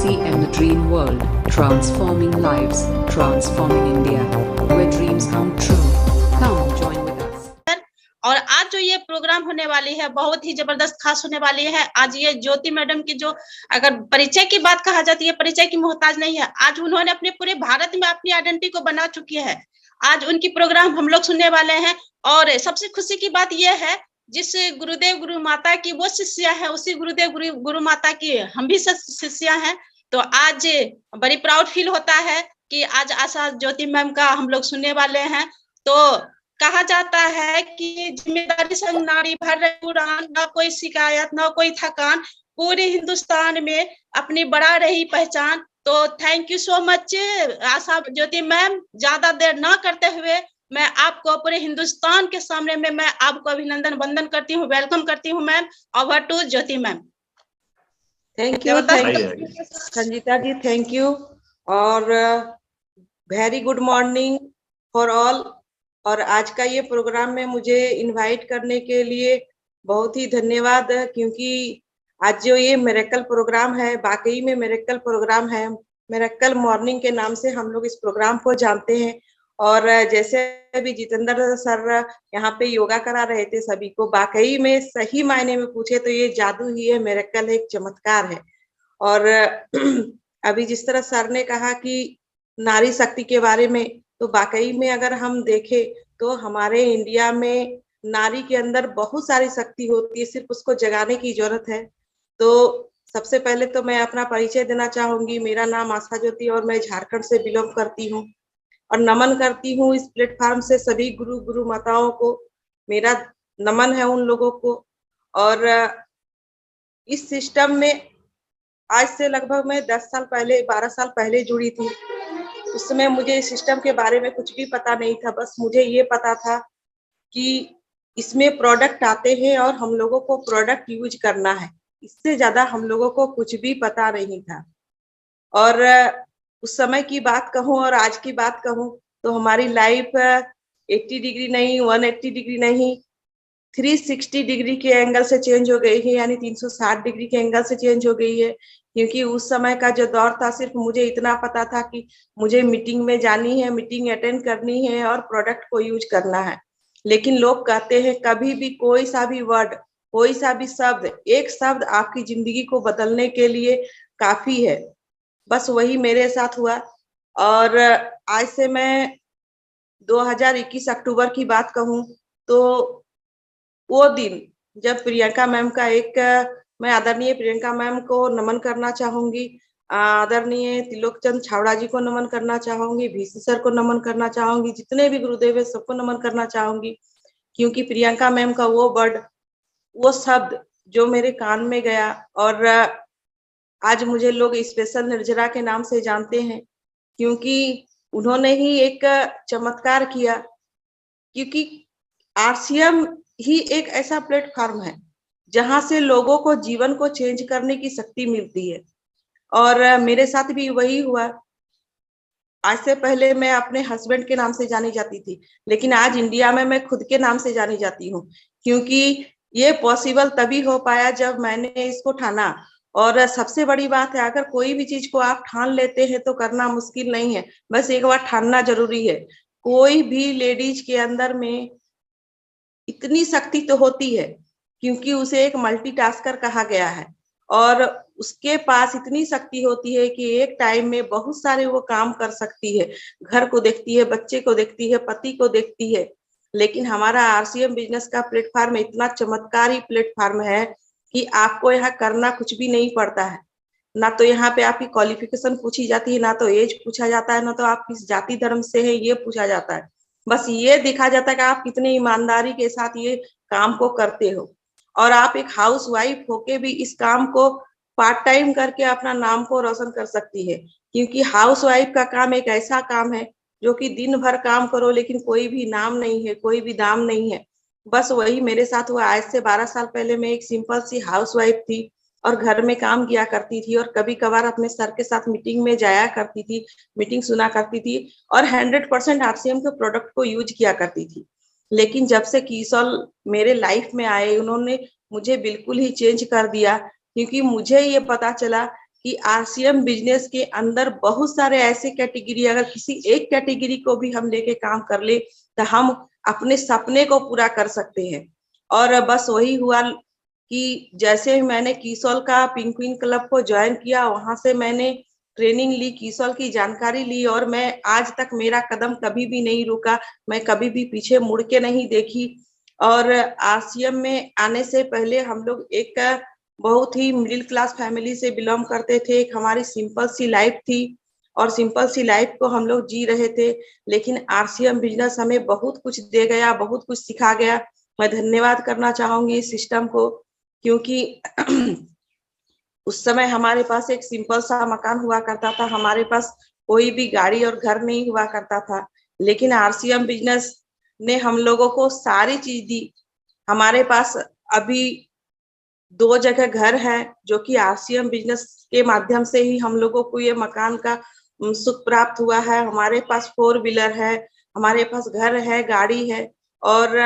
TCM The Dream World, transforming lives, transforming India, where dreams come true. Come join with us. और आज जो ये programme होने वाली है बहुत ही जबरदस्त खास होने वाली है। आज ये ज्योति मैडम की जो अगर परिचय की बात कहा जाती है, परिचय की मोहताज नहीं है। आज उन्होंने अपने पूरे भारत में अपनी आइडेंटिटी को बना चुकी है। आज उनकी प्रोग्राम हम लोग सुनने वाले हैं और सबसे खुशी की बात यह है जिस गुरुदेव गुरु माता की वो शिष्या है, उसी गुरुदेव गुरु माता की हम भी शिष्या हैं। तो आज बड़ी प्राउड फील होता है कि आज आशा ज्योति मैम का हम लोग सुनने वाले हैं। तो कहा जाता है कि जिम्मेदारी संग नारी भर रही उड़ान, ना कोई शिकायत ना कोई थकान, पूरे हिंदुस्तान में अपनी बढ़ा रही पहचान। तो thank you so much Asha Jyoti ma'am. ज्यादा देर ना करते हुए मैं आपको पूरे हिंदुस्तान के सामने में मैं आपको अभिनंदन वंदन करती हूँ, वेलकम करती हूँ ma'am. Over to Jyoti ma'am. Thank you Sanjeeta ji, thank you और very good morning for all. और आज का ये प्रोग्राम में मुझे इनवाइट करने के लिए बहुत ही धन्यवाद, क्योंकि आज जो ये मिरेकल प्रोग्राम है वाकई में मिरेकल प्रोग्राम है। मिरेकल मॉर्निंग के नाम से हम लोग इस प्रोग्राम को जानते हैं। और जैसे अभी जितेंद्र सर यहाँ पे योगा करा रहे थे सभी को, वाकई में सही मायने में पूछे तो ये जादू ही है, मिरेकल एक चमत्कार है। और अभी जिस तरह सर ने कहा कि नारी शक्ति के बारे में, तो वाकई में अगर हम देखें तो हमारे इंडिया में नारी के अंदर बहुत सारी शक्ति होती है, सिर्फ उसको जगाने की जरूरत है। तो सबसे पहले तो मैं अपना परिचय देना चाहूंगी। मेरा नाम आशा ज्योति और मैं झारखंड से बिलोंग करती हूँ और नमन करती हूँ इस प्लेटफॉर्म से सभी गुरु माताओं को। मेरा नमन है उन लोगों को। और इस सिस्टम में आज से लगभग मैं 10 साल पहले 12 साल पहले जुड़ी थी। उस समय मुझे इस सिस्टम के बारे में कुछ भी पता नहीं था। बस मुझे ये पता था कि इसमें प्रोडक्ट आते हैं और हम लोगों को प्रोडक्ट यूज करना है। इससे ज्यादा हम लोगों को कुछ भी पता नहीं था। और उस समय की बात कहूँ और आज की बात कहूँ तो हमारी लाइफ 80 डिग्री नहीं, 180 डिग्री नहीं, 360 डिग्री के एंगल से चेंज हो गई है, यानी 360 डिग्री के एंगल से चेंज हो गई है। क्योंकि उस समय का जो दौर था, सिर्फ मुझे इतना पता था कि मुझे मीटिंग में जानी है, मीटिंग अटेंड करनी है और प्रोडक्ट को यूज करना है। लेकिन लोग कहते हैं कभी भी कोई सा भी वर्ड, कोई सा भी शब्द, एक शब्द आपकी जिंदगी को बदलने के लिए काफी है। बस वही मेरे साथ हुआ। और आज से मैं 2021 अक्टूबर की बात कहूँ तो वो दिन जब प्रियंका मैम का मैं आदरणीय प्रियंका मैम को नमन करना चाहूंगी, आदरणीय त्रिलोकचंद छावड़ा जी को नमन करना चाहूंगी, VC सर को नमन करना चाहूंगी, जितने भी गुरुदेव है सबको नमन करना चाहूंगी। क्योंकि प्रियंका मैम का वो वर्ड, वो शब्द जो मेरे कान में गया और आज मुझे लोग स्पेशल निर्जरा के नाम से जानते हैं, क्योंकि उन्होंने ही एक चमत्कार किया। क्योंकि RCM ही एक ऐसा प्लेटफॉर्म है जहां से लोगों को जीवन को चेंज करने की शक्ति मिलती है। और मेरे साथ भी वही हुआ। आज से पहले मैं अपने हस्बैंड के नाम से जानी जाती थी, लेकिन आज इंडिया में मैं खुद के नाम से जानी जाती हूँ। क्योंकि ये पॉसिबल तभी हो पाया जब मैंने इसको ठाना। और सबसे बड़ी बात है, अगर कोई भी चीज को आप ठान लेते हैं तो करना मुश्किल नहीं है, बस एक बार ठानना जरूरी है। कोई भी लेडीज के अंदर में इतनी शक्ति तो होती है, क्योंकि उसे एक मल्टीटास्कर कहा गया है। और उसके पास इतनी शक्ति होती है कि एक टाइम में बहुत सारे वो काम कर सकती है। घर को देखती है, बच्चे को देखती है, पति को देखती है। लेकिन हमारा RCM बिजनेस का प्लेटफॉर्म इतना चमत्कारी प्लेटफॉर्म है कि आपको यहाँ करना कुछ भी नहीं पड़ता है। ना तो यहाँ पे आपकी क्वालिफिकेशन पूछी जाती है, ना तो एज पूछा जाता है, ना तो आप किस जाति धर्म से है ये पूछा जाता है। बस ये देखा जाता है कि आप कितने ईमानदारी के साथ ये काम को करते हो। और आप एक हाउस वाइफ होके भी इस काम को पार्ट टाइम करके अपना नाम को रोशन कर सकती है। क्योंकि हाउस वाइफ का काम एक ऐसा काम है जो कि दिन भर काम करो लेकिन कोई भी नाम नहीं है, कोई भी दाम नहीं है। बस वही मेरे साथ हुआ। आज से 12 साल पहले मैं एक सिंपल सी हाउस वाइफ थी और घर में काम किया करती थी और कभी कभार अपने सर के साथ मीटिंग में जाया करती थी, मीटिंग सुना करती थी और 100% RCM के प्रोडक्ट को यूज किया करती थी। लेकिन जब से किशोर मेरे लाइफ में आए, उन्होंने मुझे बिल्कुल ही चेंज कर दिया। क्योंकि मुझे ये पता चला कि आरसीएम बिजनेस के अंदर बहुत सारे ऐसे कैटेगरी, अगर किसी एक कैटेगरी को भी हम लेके काम कर ले तो हम अपने सपने को पूरा कर सकते हैं। और बस वही हुआ कि जैसे मैंने कीसौल का पिंगुइन क्लब को ज्वाइन किया, वहां से मैंने ट्रेनिंग ली, कीसौल की जानकारी ली, और मैं आज तक मेरा कदम कभी भी नहीं रुका, मैं कभी भी पीछे मुड़ के नहीं देखी। और आरसीएम में आने से पहले हम लोग एक बहुत ही मिडिल क्लास फैमिली से बिलोंग करते थे। एक हमारी सिंपल सी लाइफ थी और सिंपल सी लाइफ को हम लोग जी रहे थे, लेकिन आरसीएम बिजनेस हमें बहुत कुछ दे गया, बहुत कुछ सिखा गया। मैं धन्यवाद करना चाहूंगी इस सिस्टम को, क्योंकि उस समय हमारे पास एक सिंपल सा मकान हुआ करता था, हमारे पास कोई भी गाड़ी और घर नहीं हुआ करता था, लेकिन आरसीएम बिजनेस ने हम लोगों को सारी चीज दी। हमारे पास अभी 2 जगह घर है जो कि आरसीएम बिजनेस के माध्यम से ही हम लोगों को ये मकान का सुख प्राप्त हुआ है। हमारे पास 4 व्हीलर है, हमारे पास घर है, गाड़ी है, और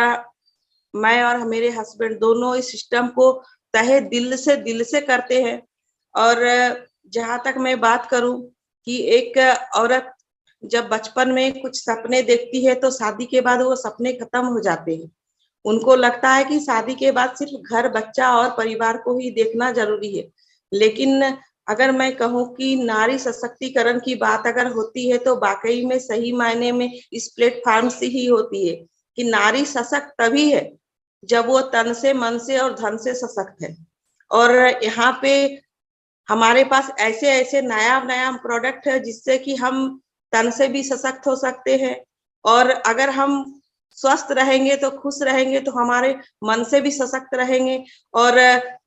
मैं और मेरे हस्बैंड दोनों इस सिस्टम को तहे दिल से करते हैं। और जहां तक मैं बात करूं कि एक औरत जब बचपन में कुछ सपने देखती है तो शादी के बाद वो सपने खत्म हो जाते हैं। उनको लगता है कि शादी के बाद सिर्फ घर, बच्चा और परिवार को ही देखना जरूरी है। लेकिन अगर मैं कहूँ कि नारी सशक्तिकरण की बात अगर होती है तो वाकई में सही मायने में इस प्लेटफॉर्म से ही होती है कि नारी सशक्त तभी है जब वो तन से, मन से और धन से सशक्त है। और यहाँ पे हमारे पास ऐसे ऐसे नया नया प्रोडक्ट है जिससे कि हम तन से भी सशक्त हो सकते हैं, और अगर हम स्वस्थ रहेंगे तो खुश रहेंगे तो हमारे मन से भी सशक्त रहेंगे। और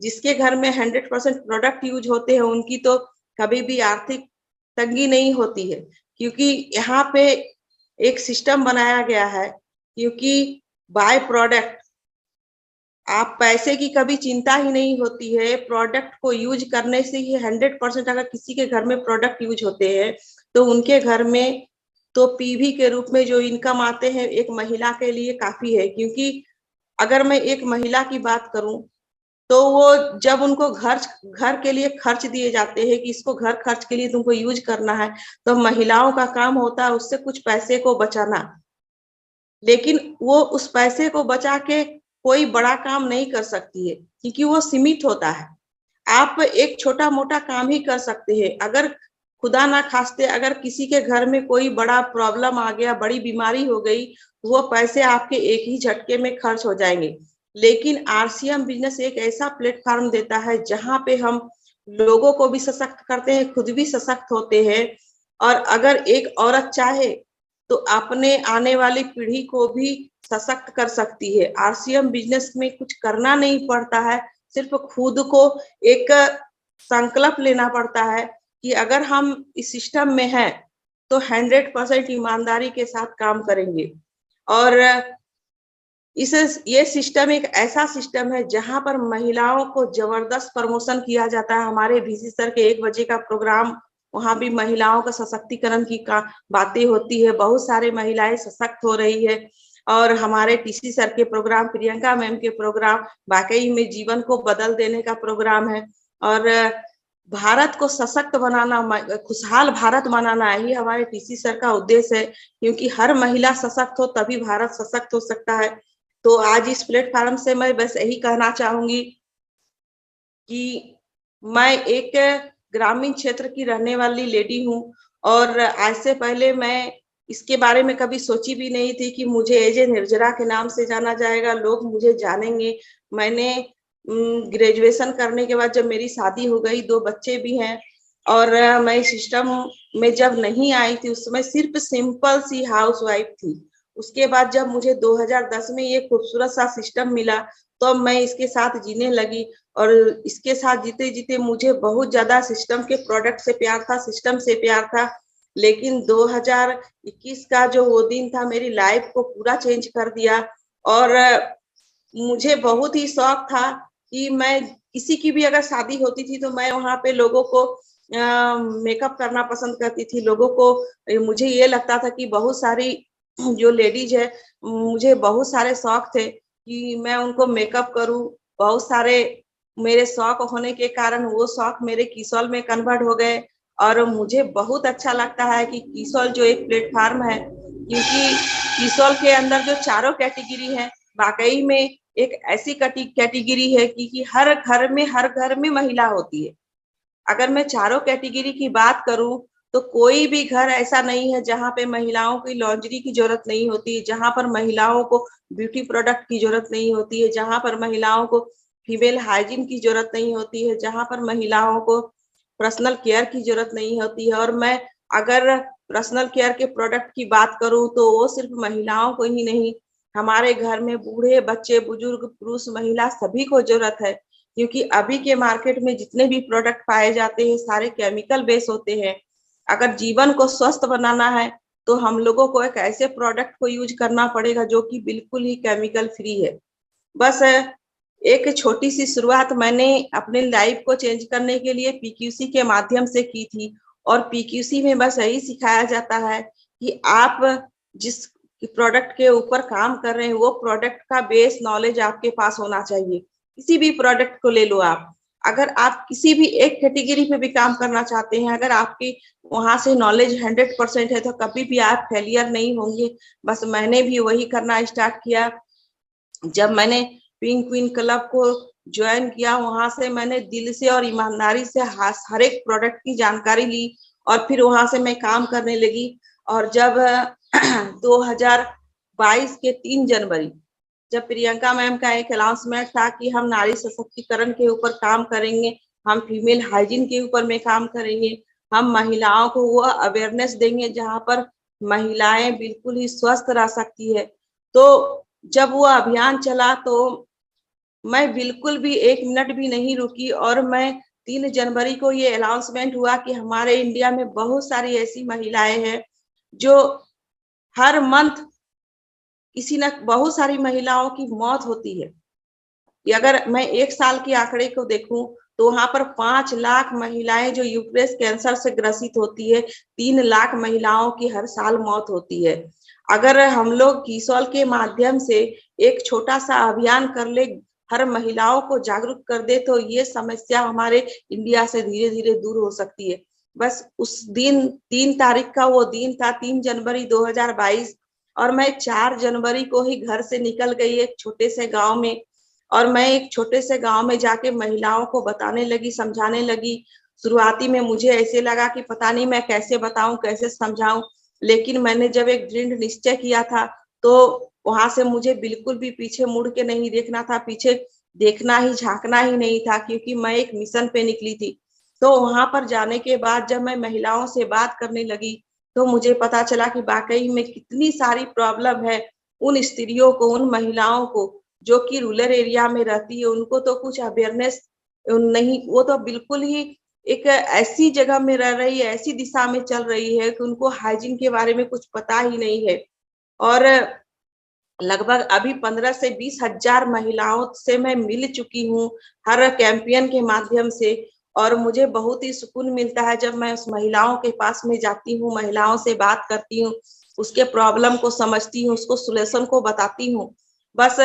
जिसके घर में 100% प्रोडक्ट यूज होते हैं उनकी तो कभी भी आर्थिक तंगी नहीं होती है, क्योंकि यहाँ पे एक सिस्टम बनाया गया है। क्योंकि बाय प्रोडक्ट आप पैसे की कभी चिंता ही नहीं होती है, प्रोडक्ट को यूज करने से ही 100%। अगर किसी के घर में प्रोडक्ट यूज होते हैं तो उनके घर में तो पीवी के रूप में जो इनकम आते हैं एक महिला के लिए काफी है। क्योंकि अगर मैं एक महिला की बात करूं तो वो जब उनको घर के लिए खर्च दिए जाते हैं कि इसको घर खर्च के लिए तुमको यूज करना है, तो महिलाओं का काम होता है उससे कुछ पैसे को बचाना। लेकिन वो उस पैसे को बचा के कोई बड़ा काम नहीं कर सकती है, क्योंकि वो सीमित होता है। आप एक छोटा मोटा काम ही कर सकते हैं। अगर खुदा ना खास्ते अगर किसी के घर में कोई बड़ा प्रॉब्लम आ गया, बड़ी बीमारी हो गई, वो पैसे आपके एक ही झटके में खर्च हो जाएंगे। लेकिन आरसीएम बिजनेस एक ऐसा प्लेटफॉर्म देता है जहां पे हम लोगों को भी सशक्त करते हैं, खुद भी सशक्त होते हैं। और अगर एक औरत चाहे तो अपने आने वाली पीढ़ी को भी सशक्त कर सकती है। आरसीएम बिजनेस में कुछ करना नहीं पड़ता है, सिर्फ खुद को एक संकल्प लेना पड़ता है कि अगर हम इस सिस्टम में हैं तो 100% ईमानदारी के साथ काम करेंगे। और ये सिस्टम एक ऐसा सिस्टम है जहां पर महिलाओं को जबरदस्त प्रमोशन किया जाता है। हमारे वीसी सर के 1 बजे का प्रोग्राम, वहां भी महिलाओं का सशक्तिकरण की बातें होती है, बहुत सारे महिलाएं सशक्त हो रही है। और हमारे टीसी सर के प्रोग्राम, प्रियंका मैम के प्रोग्राम वाकई में जीवन को बदल देने का प्रोग्राम है। और भारत को सशक्त बनाना, खुशहाल भारत बनाना ही हमारे टीसी सर का उद्देश्य है, क्योंकि हर महिला सशक्त हो तभी भारत सशक्त हो सकता है। तो आज इस प्लेटफॉर्म से मैं बस यही कहना चाहूंगी कि मैं एक ग्रामीण क्षेत्र की रहने वाली लेडी हूँ, और आज से पहले मैं इसके बारे में कभी सोची भी नहीं थी कि मुझे एजे निर्जरा के नाम से जाना जाएगा, लोग मुझे जानेंगे। मैंने ग्रेजुएशन करने के बाद जब मेरी शादी हो गई, 2 बच्चे भी हैं, और मैं सिस्टम में जब नहीं आई थी उस समय सिर्फ सिंपल सी हाउसवाइफ थी। उसके बाद जब मुझे 2010 में ये खूबसूरत सा सिस्टम मिला तो मैं इसके साथ जीने लगी, और इसके साथ जीते जीते मुझे बहुत ज्यादा सिस्टम के प्रोडक्ट से प्यार था, सिस्टम से प्यार था। लेकिन 2021 का जो वो दिन था मेरी लाइफ को पूरा चेंज कर दिया। और मुझे बहुत ही शौक था कि मैं किसी की भी अगर शादी होती थी तो मैं वहां पे लोगों को मेकअप करना पसंद करती थी। लोगों को मुझे ये लगता था कि बहुत सारी जो लेडीज है, मुझे बहुत सारे शौक थे कि मैं उनको मेकअप करूं, बहुत सारे मेरे शौक होने के कारण वो शौक मेरे कीसोल में कन्वर्ट हो गए। और मुझे बहुत अच्छा लगता है कि कीसोल जो एक प्लेटफॉर्म है, क्योंकि कीसोल के अंदर जो चारों कैटेगरी है, वाकई में एक ऐसी कैटेगरी है कि हर घर में महिला होती है। अगर मैं चारों कैटेगरी की बात करूं तो कोई भी घर ऐसा नहीं है जहां पे महिलाओं की लॉन्ड्री की जरूरत नहीं होती, जहां पर महिलाओं को ब्यूटी प्रोडक्ट की जरूरत नहीं होती है, जहां पर महिलाओं को फीमेल हाइजीन की जरूरत नहीं होती है, जहां पर महिलाओं को पर्सनल केयर की जरूरत नहीं होती है। और मैं अगर पर्सनल केयर के प्रोडक्ट की बात करूं तो वो सिर्फ महिलाओं को ही नहीं, हमारे घर में बूढ़े, बच्चे, बुजुर्ग, पुरुष, महिला सभी को जरूरत है। क्योंकि अभी के मार्केट में जितने भी प्रोडक्ट पाए जाते हैं सारे केमिकल बेस होते हैं। अगर जीवन को स्वस्थ बनाना है तो हम लोगों को एक ऐसे प्रोडक्ट को यूज करना पड़ेगा जो कि बिल्कुल ही केमिकल फ्री है। बस एक छोटी सी शुरुआत मैंने अपने लाइफ को चेंज करने के लिए पीक्यूसी के माध्यम से की थी। और पीक्यूसी में बस यही सिखाया जाता है कि आप जिस प्रोडक्ट के ऊपर काम कर रहे हैं वो प्रोडक्ट का बेस नॉलेज आपके पास होना चाहिए। किसी भी प्रोडक्ट को ले लो आप, अगर आप किसी भी एक कैटेगरी पे भी काम करना चाहते हैं, अगर आपकी वहां से नॉलेज 100% है तो कभी भी आप फेलियर नहीं होंगे। बस मैंने भी वही करना स्टार्ट किया। जब मैंने पिंक क्वीन क्लब को ज्वाइन किया, वहां से मैंने दिल से और ईमानदारी से हर एक प्रोडक्ट की जानकारी ली और फिर वहां से मैं काम करने लगी। और जब 2022 के 3 जनवरी जब प्रियंका मैम का एक अनाउंसमेंट था कि हम नारी सशक्तिकरण के ऊपर काम करेंगे, हम फीमेल हाइजीन के ऊपर में काम करेंगे, हम महिलाओं को वो अवेयरनेस देंगे जहां पर महिलाएं बिल्कुल ही स्वस्थ रह सकती है। तो जब वो अभियान चला तो मैं बिल्कुल भी 1 मिनट भी नहीं रुकी और मैं 3 जनवरी को ये अनाउंसमेंट हुआ कि हमारे इंडिया में बहुत सारी ऐसी महिलाएं हैं जो हर मंथ किसी न बहुत सारी महिलाओं की मौत होती है। कि अगर मैं 1 साल के आंकड़े को देखूं तो वहां पर 5 लाख महिलाएं जो यूट्रस कैंसर से ग्रसित होती है, 3 लाख महिलाओं की हर साल मौत होती है। अगर हम लोग कीसोल के माध्यम से एक छोटा सा अभियान कर ले, हर महिलाओं को जागरूक कर दे तो ये समस्या हमारे इंडिया से धीरे धीरे दूर हो सकती है। बस उस दिन 3 तारीख का वो दिन था, 3 जनवरी 2022, और मैं 4 जनवरी को ही घर से निकल गई एक छोटे से गांव में। और मैं एक छोटे से गांव में जाके महिलाओं को बताने लगी, समझाने लगी। शुरुआती में मुझे ऐसे लगा कि पता नहीं मैं कैसे बताऊं, कैसे समझाऊं, लेकिन मैंने जब एक दृढ़ निश्चय किया था तो वहां से मुझे बिल्कुल भी पीछे मुड़ के नहीं देखना था, पीछे देखना ही, झांकना ही नहीं था, क्योंकि मैं एक मिशन पे निकली थी। तो वहां पर जाने के बाद जब मैं महिलाओं से बात करने लगी तो मुझे पता चला कि वाकई में कितनी सारी प्रॉब्लम है उन स्त्रियों को, उन महिलाओं को जो कि रूरल एरिया में रहती है। उनको तो कुछ अवेयरनेस नहीं, वो तो बिल्कुल ही एक ऐसी जगह में रह रही है, ऐसी दिशा में चल रही है कि उनको हाइजीन के बारे में कुछ पता ही नहीं है। और लगभग अभी 15 से 20 हजार महिलाओं से मैं मिल चुकी हूँ हर कैंपेन के माध्यम से। और मुझे बहुत ही सुकून मिलता है जब मैं उस महिलाओं के पास में जाती हूँ, महिलाओं से बात करती हूँ, उसके प्रॉब्लम को समझती हूँ, उसको सोल्यूशन को बताती हूँ। बस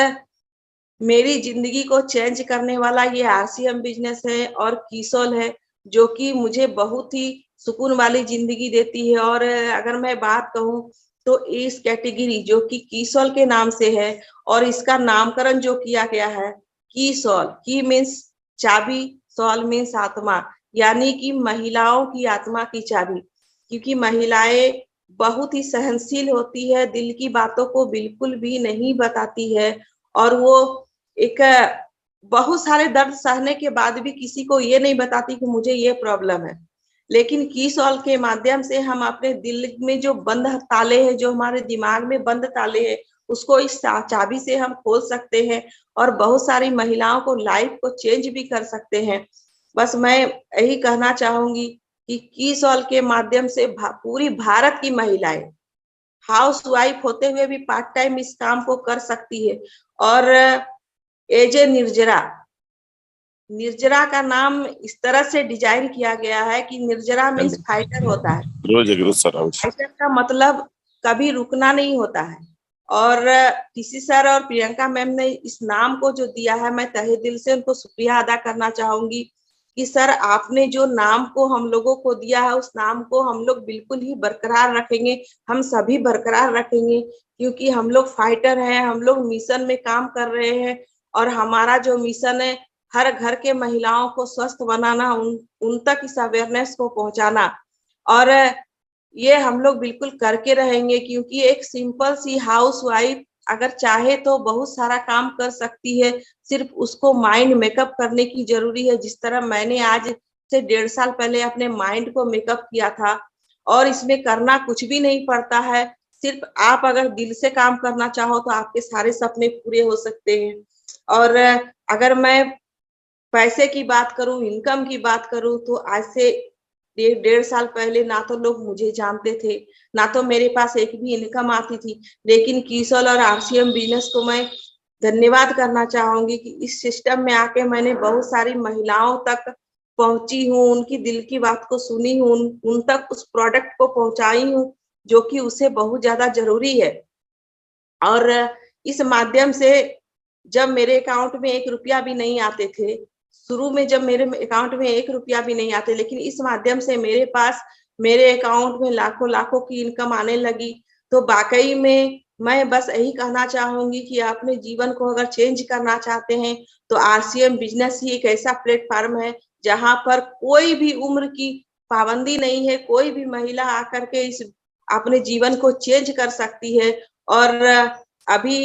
मेरी जिंदगी को चेंज करने वाला ये आरसीएम बिजनेस है और कीसोल है, जो कि मुझे बहुत ही सुकून वाली जिंदगी देती है। और अगर मैं बात कहूँ तो इस कैटेगरी जो कि कीसोल के नाम से है और इसका नामकरण जो किया गया है कीसोल, की मीन्स चाबी, सोल मीन्स आत्मा, यानी कि महिलाओं की आत्मा की चाबी। क्योंकि महिलाएं बहुत ही सहनशील होती है, दिल की बातों को बिल्कुल भी नहीं बताती है और वो एक बहुत सारे दर्द सहने के बाद भी किसी को ये नहीं बताती कि मुझे ये प्रॉब्लम है। लेकिन कीसोल के माध्यम से हम अपने दिल में जो बंद ताले हैं, जो हमारे दिमाग में बंद ताले हैं, उसको इस चाबी से हम खोल सकते हैं और बहुत सारी महिलाओं को लाइफ को चेंज भी कर सकते हैं। बस मैं यही कहना चाहूंगी कि कीसोल के माध्यम से पूरी भारत की महिलाएं हाउस वाइफ होते हुए भी पार्ट टाइम इस काम को कर सकती है। और एज ए निर्जरा, निर्जरा का नाम इस तरह से डिजाइन किया गया है कि निर्जरा मीन्स फाइटर होता है। फाइटर का मतलब कभी रुकना नहीं होता है। और टीसी सर और प्रियंका मैम ने इस नाम को जो दिया है, मैं तहे दिल से उनको शुक्रिया अदा करना चाहूंगी कि सर आपने जो नाम को हम लोगों को दिया है, उस नाम को हम लोग बिल्कुल ही बरकरार रखेंगे, हम सभी बरकरार रखेंगे, क्योंकि हम लोग फाइटर हैं, हम लोग मिशन में काम कर रहे हैं और हमारा जो मिशन है हर घर के महिलाओं को स्वस्थ बनाना, उन तक इस अवेयरनेस को पहुंचाना, और ये हम लोग बिल्कुल करके रहेंगे, क्योंकि एक सिंपल सी हाउस वाइफ अगर चाहे तो बहुत सारा काम कर सकती है, सिर्फ उसको माइंड मेकअप करने की जरूरी है। जिस तरह मैंने आज से 1.5 साल पहले अपने माइंड को मेकअप किया था, और इसमें करना कुछ भी नहीं पड़ता है, सिर्फ आप अगर दिल से काम करना चाहो तो आपके सारे सपने पूरे हो सकते हैं। और अगर मैं पैसे की बात करूं, इनकम की बात करूं, तो आज से 1.5 साल पहले ना तो लोग मुझे जानते थे, ना तो मेरे पास एक भी इनकम आती थी, लेकिन कीसोल और आरसीएम बिजनेस को मैं धन्यवाद करना चाहूंगी कि इस सिस्टम में आके मैंने बहुत सारी महिलाओं तक पहुंची हूँ, उनकी दिल की बात को सुनी हूँ, उन तक उस प्रोडक्ट को पहुंचाई हूँ जो कि उसे बहुत ज्यादा जरूरी है। और इस माध्यम से जब मेरे अकाउंट में 1 रुपया भी नहीं आते थे, शुरू में जब मेरे अकाउंट में 1 रुपया भी नहीं आते, लेकिन इस माध्यम से मेरे पास मेरे अकाउंट में लाखों लाखों की इनकम आने लगी। तो वाकई में मैं बस यही कहना चाहूंगी कि अपने जीवन को अगर चेंज करना चाहते हैं तो आरसीएम बिजनेस ही एक ऐसा प्लेटफॉर्म है जहां पर कोई भी उम्र की पाबंदी नहीं है, कोई भी महिला आकर के इस अपने जीवन को चेंज कर सकती है। और अभी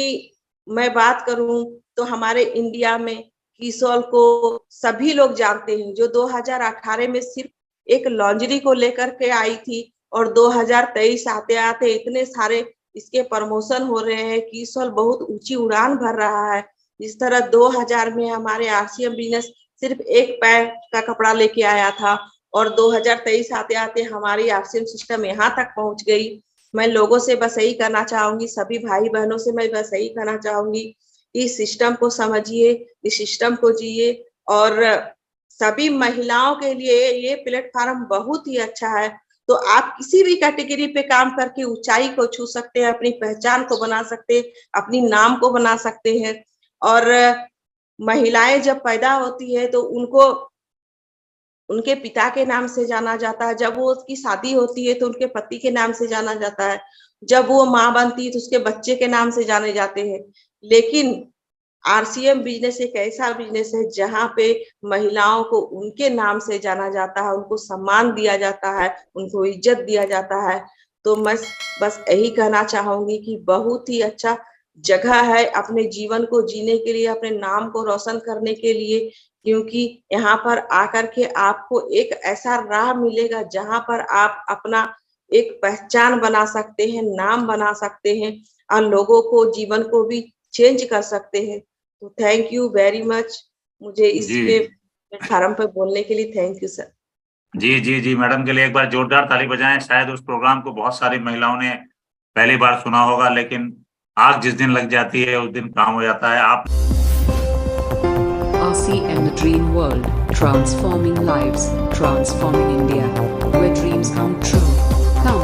मैं बात करूं तो हमारे इंडिया में कीसोल को सभी लोग जानते हैं, जो 2018 में सिर्फ एक लॉन्जरी को लेकर के आई थी, और 2023 आते आते इतने सारे इसके प्रमोशन हो रहे हैं, कीसोल बहुत ऊंची उड़ान भर रहा है। इस तरह 2000 में हमारे आरसीएम बिजनेस सिर्फ एक पैर का कपड़ा लेके आया था, और 2023 आते आते हमारी आरसीएम सिस्टम यहाँ तक पहुंच गई। मैं लोगों से बस यही करना चाहूंगी, सभी भाई बहनों से मैं बस यही कहना चाहूंगी, इस सिस्टम को समझिए, इस सिस्टम को जिए, और सभी महिलाओं के लिए ये प्लेटफॉर्म बहुत ही अच्छा है। तो आप किसी भी कैटेगरी पे काम करके ऊंचाई को छू सकते हैं, अपनी पहचान को बना सकते हैं, अपनी नाम को बना सकते हैं। और महिलाएं जब पैदा होती है तो उनको उनके पिता के नाम से जाना जाता है, जब वो उसकी शादी होती है तो उनके पति के नाम से जाना जाता है, जब वो माँ बनती है तो उसके बच्चे के नाम से जाने जाते हैं। लेकिन आरसीएम बिजनेस एक ऐसा बिजनेस है जहां पे महिलाओं को उनके नाम से जाना जाता है, उनको सम्मान दिया जाता है, उनको इज्जत दिया जाता है। तो मैं बस यही कहना चाहूंगी कि बहुत ही अच्छा जगह है अपने जीवन को जीने के लिए, अपने नाम को रोशन करने के लिए, क्योंकि यहाँ पर आकर के आपको एक ऐसा राह मिलेगा जहां पर आप अपना एक पहचान बना सकते हैं, नाम बना सकते हैं, और लोगों को जीवन को भी चेंज कर सकते हैं। तो थैंक यू वेरी मच, मुझे इस प्लेटफॉर्म पर बोलने के लिए थैंक यू सर। जी जी जी, मैडम के लिए एक बार जोरदार ताली बजाएं। शायद उस प्रोग्राम को बहुत सारी महिलाओं ने पहली बार सुना होगा, लेकिन आग जिस दिन लग जाती है उस दिन काम हो जाता है। आप RCM The Dream World, transforming lives, transforming India, where dreams come true. Come